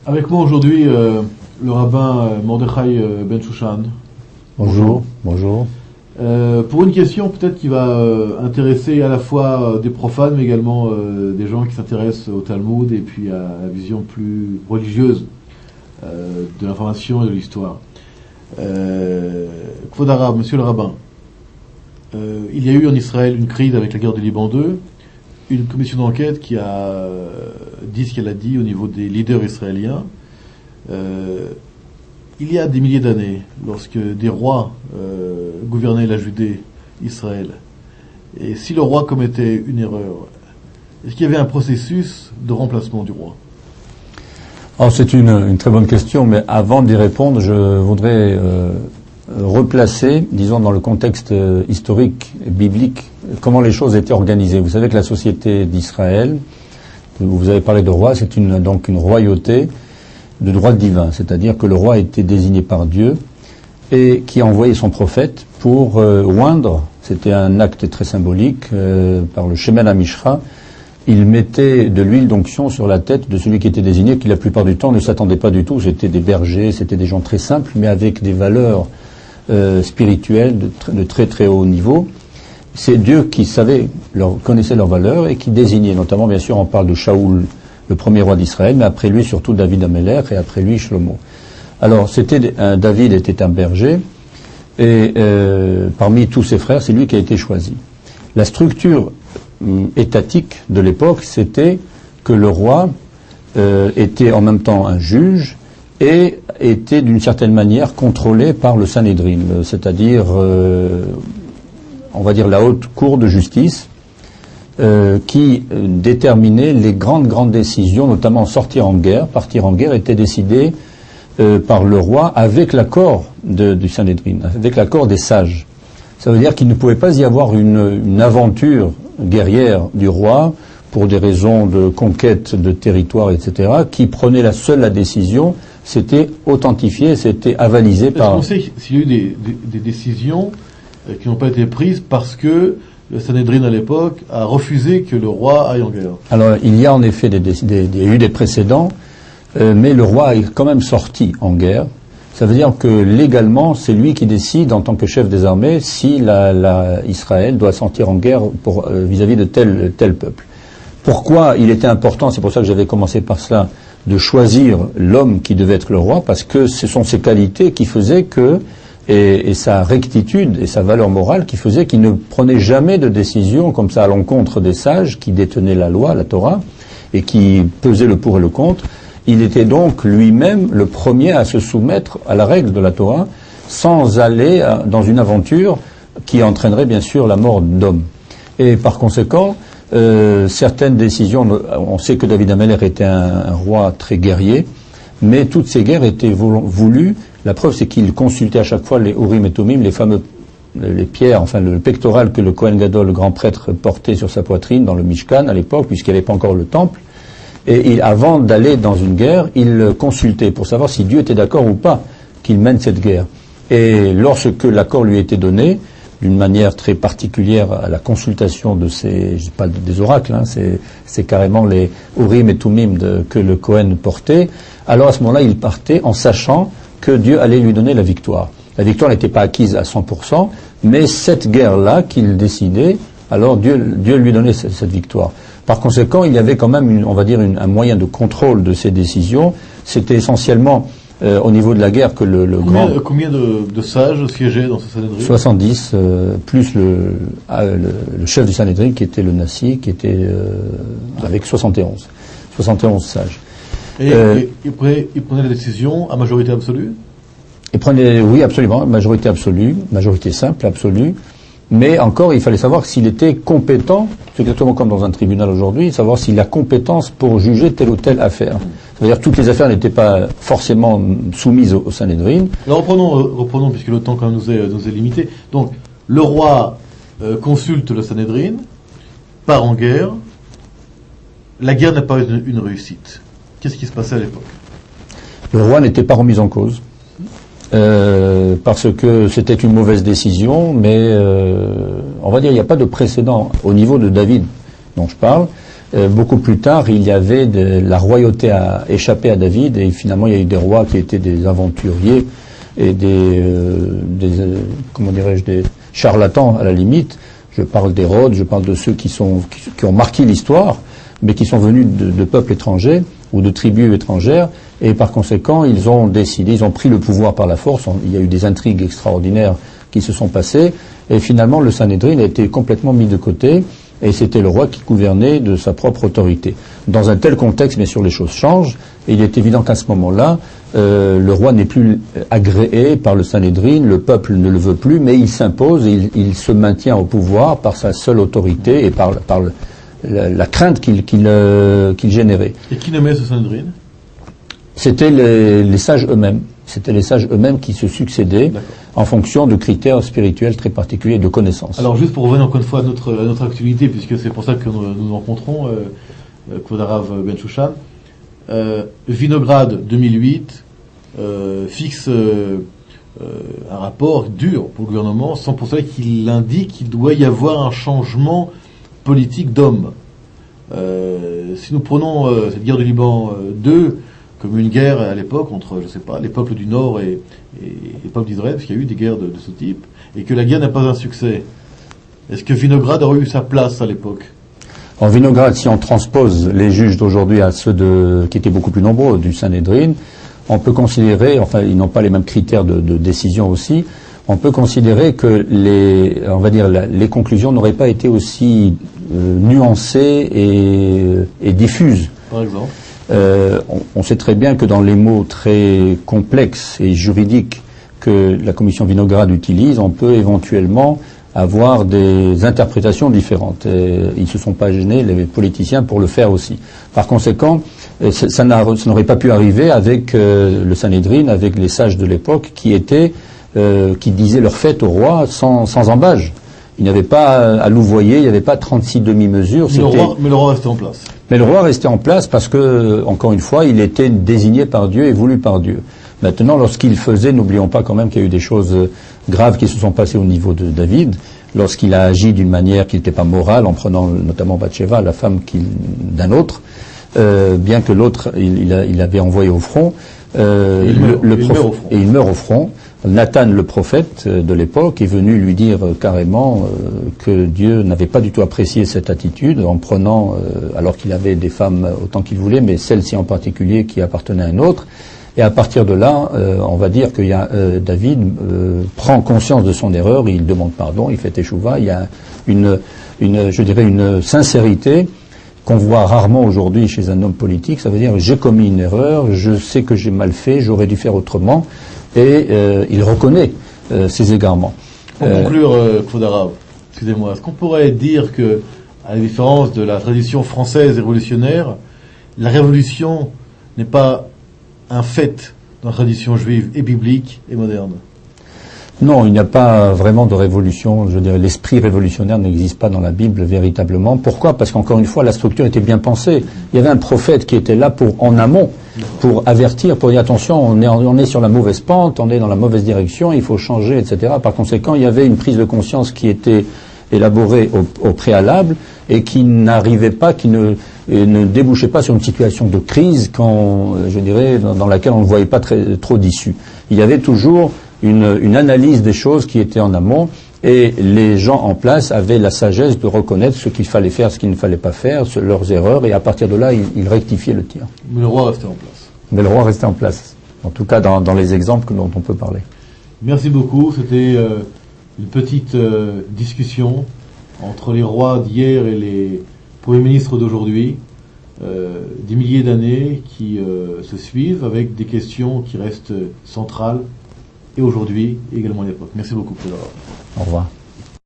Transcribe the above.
Avec moi aujourd'hui, le rabbin Mordechai Ben Shushan. Bonjour. Bonjour. Pour une question peut-être qui va intéresser à la fois des profanes, mais également des gens qui s'intéressent au Talmud et puis à la vision plus religieuse de l'information et de l'histoire. Kvod Harav, monsieur le rabbin, il y a eu en Israël une crise avec la guerre du Liban 2, une commission d'enquête qui a dit ce qu'elle a dit au niveau des leaders israéliens. Il y a des milliers d'années, lorsque des rois gouvernaient la Judée, Israël, et si le roi commettait une erreur, est-ce qu'il y avait un processus de remplacement du roi? Alors c'est une très bonne question, mais avant d'y répondre, je voudrais replacer, disons dans le contexte historique et biblique, comment les choses étaient organisées. Vous savez que la société d'Israël, vous avez parlé de roi, c'est donc une royauté de droit divin, c'est-à-dire que le roi était désigné par Dieu et qui a envoyé son prophète pour oindre, c'était un acte très symbolique, par le Shemen HaMishra, il mettait de l'huile d'onction sur la tête de celui qui était désigné, qui la plupart du temps ne s'attendait pas du tout, c'était des bergers, c'était des gens très simples, mais avec des valeurs spirituelles de très très haut niveau. C'est Dieu qui connaissait leurs valeurs et qui désignait, notamment bien sûr on parle de Shaoul, le premier roi d'Israël, mais après lui surtout David Améler et après lui Shlomo. Alors David était un berger et parmi tous ses frères c'est lui qui a été choisi. La structure étatique de l'époque c'était que le roi était en même temps un juge et était d'une certaine manière contrôlé par le Sanhédrin, c'est-à-dire on va dire la haute cour de justice qui déterminait les grandes décisions, notamment sortir en guerre. Partir en guerre était décidé par le roi avec l'accord du Sanhédrin, avec l'accord des sages. Ça veut dire qu'il ne pouvait pas y avoir une aventure guerrière du roi pour des raisons de conquête de territoire, etc., qui prenait la décision, c'était authentifié, c'était avalisé par... Est-ce qu'on sait s'il y a eu des décisions qui n'ont pas été prises parce que le Sanhédrin à l'époque a refusé que le roi aille en guerre? Alors il y a en effet il y a eu des précédents, mais le roi est quand même sorti en guerre. Ça veut dire que légalement c'est lui qui décide en tant que chef des armées si Israël doit sortir en guerre vis-à-vis de tel peuple. Pourquoi il était important, c'est pour ça que j'avais commencé par cela, de choisir l'homme qui devait être le roi, parce que ce sont ses qualités qui faisaient que et sa rectitude et sa valeur morale qui faisait qu'il ne prenait jamais de décision comme ça à l'encontre des sages qui détenaient la loi, la Torah, et qui pesaient le pour et le contre. Il était donc lui-même le premier à se soumettre à la règle de la Torah sans aller dans une aventure qui entraînerait bien sûr la mort d'hommes. Et par conséquent, certaines décisions, on sait que David Améler était un roi très guerrier, mais toutes ces guerres étaient voulues. La preuve, c'est qu'il consultait à chaque fois les Urim et Tumim, les pierres, enfin le pectoral que le Kohen Gadol, le grand prêtre, portait sur sa poitrine dans le Mishkan à l'époque, puisqu'il n'y avait pas encore le temple. Et avant d'aller dans une guerre, il consultait pour savoir si Dieu était d'accord ou pas qu'il mène cette guerre. Et lorsque l'accord lui était donné, d'une manière très particulière à la consultation de je dis pas des oracles, hein, c'est carrément les Urim et Tumim que le Kohen portait, alors à ce moment-là, il partait en sachant que Dieu allait lui donner la victoire. La victoire n'était pas acquise à 100%, mais cette guerre-là qu'il décidait, alors Dieu lui donnait cette victoire. Par conséquent, il y avait quand même, on va dire, un moyen de contrôle de ces décisions. C'était essentiellement au niveau de la guerre que Combien de sages siégeaient dans ce Sanhédrin? 70, plus le chef du Sanhédrin qui était le Nassi, qui était avec 71 sages. Et il prenait la décision à majorité absolue? Oui, absolument, majorité absolue, majorité simple, absolue. Mais encore, il fallait savoir s'il était compétent, c'est exactement comme dans un tribunal aujourd'hui, savoir s'il a compétence pour juger telle ou telle affaire. C'est-à-dire que toutes les affaires n'étaient pas forcément soumises au Sanhédrin. Alors reprenons, puisque le temps quand même nous est limité. Donc, le roi consulte le Sanhédrin, part en guerre. La guerre n'a pas été une réussite. Qu'est-ce qui se passait à l'époque? Le roi n'était pas remis en cause. Parce que c'était une mauvaise décision, mais on va dire il n'y a pas de précédent au niveau de David dont je parle. beaucoup plus tard, il y avait la royauté a échappé à David et finalement il y a eu des rois qui étaient des aventuriers et comment dirais-je, des charlatans à la limite. Je parle d'Hérode, je parle de ceux qui ont marqué l'histoire, mais qui sont venus de peuples étrangers ou de tribus étrangères, et par conséquent, ils ont pris le pouvoir par la force. Il y a eu des intrigues extraordinaires qui se sont passées, et finalement, le Sanhédrin a été complètement mis de côté, et c'était le roi qui gouvernait de sa propre autorité. Dans un tel contexte, bien sûr, les choses changent, et il est évident qu'à ce moment-là, le roi n'est plus agréé par le Sanhédrin, le peuple ne le veut plus, mais il s'impose, et il se maintient au pouvoir par sa seule autorité et par la crainte qu'il générait. Et qui nommait ce Sanhédrin? C'était les sages eux-mêmes. C'était les sages eux-mêmes qui se succédaient en fonction de critères spirituels très particuliers de connaissances. Alors juste pour revenir encore une fois à notre actualité, puisque c'est pour ça que nous rencontrons Kvod Harav Ben Shushan, Vinograd 2008 fixe un rapport dur pour le gouvernement, sans pour ça qu'il indique qu'il doit y avoir un changement politique d'hommes. Si nous prenons cette guerre du Liban 2 comme une guerre à l'époque entre, je sais pas, les peuples du Nord et les peuples d'Israël, parce qu'il y a eu des guerres de ce type, et que la guerre n'a pas un succès, est-ce que Vinograd aurait eu sa place à l'époque? En Vinograd, si on transpose les juges d'aujourd'hui à ceux qui étaient beaucoup plus nombreux du Sanhédrin, on peut considérer, enfin ils n'ont pas les mêmes critères de décision aussi, on peut considérer que les conclusions n'auraient pas été aussi nuancées et diffuses. Par exemple, on sait très bien que dans les mots très complexes et juridiques que la commission Vinograd utilise, on peut éventuellement avoir des interprétations différentes. Ils ne se sont pas gênés, les politiciens, pour le faire aussi. Par conséquent, ça n'aurait pas pu arriver avec le Sanhédrin, avec les sages de l'époque qui disaient leur fête au roi sans embâge. Il n'y avait pas à louvoyer, il n'y avait pas 36 demi-mesures. Mais le roi restait en place. Mais le roi restait en place parce que, encore une fois, il était désigné par Dieu et voulu par Dieu. Maintenant, lorsqu'il faisait, n'oublions pas quand même qu'il y a eu des choses graves qui se sont passées au niveau de David, lorsqu'il a agi d'une manière qui n'était pas morale, en prenant notamment Bathsheba, la femme d'un autre, bien que l'autre, il avait envoyé au front, et il meurt au front. Nathan, le prophète de l'époque, est venu lui dire carrément que Dieu n'avait pas du tout apprécié cette attitude en prenant, alors qu'il avait des femmes autant qu'il voulait, mais celle-ci en particulier qui appartenait à un autre. Et à partir de là, on va dire que David prend conscience de son erreur, il demande pardon, il fait teshuva. Il y a une sincérité qu'on voit rarement aujourd'hui chez un homme politique. Ça veut dire j'ai commis une erreur, je sais que j'ai mal fait, j'aurais dû faire autrement. Et il reconnaît ses égarements. Pour conclure, Kvod Harav, excusez-moi, est-ce qu'on pourrait dire que, à la différence de la tradition française et révolutionnaire, la révolution n'est pas un fait dans la tradition juive et biblique et moderne? Non, il n'y a pas vraiment de révolution. Je dirais, l'esprit révolutionnaire n'existe pas dans la Bible véritablement. Pourquoi? Parce qu'encore une fois, la structure était bien pensée. Il y avait un prophète qui était là en amont, pour avertir, pour dire attention, on est sur la mauvaise pente, on est dans la mauvaise direction, il faut changer, etc. Par conséquent, il y avait une prise de conscience qui était élaborée au préalable et qui n'arrivait pas, qui ne débouchait pas sur une situation de crise dans laquelle on ne voyait pas trop d'issue. Il y avait toujours une analyse des choses qui était en amont, et les gens en place avaient la sagesse de reconnaître ce qu'il fallait faire, ce qu'il ne fallait pas faire, leurs erreurs, et à partir de là, ils rectifiaient le tir. Mais le roi restait en place. Mais le roi restait en place, en tout cas dans les exemples dont on peut parler. Merci beaucoup, c'était une petite discussion entre les rois d'hier et les premiers ministres d'aujourd'hui, des milliers d'années qui se suivent, avec des questions qui restent centrales, et aujourd'hui, et également à l'époque. Merci beaucoup, Kvod Harav. Au revoir.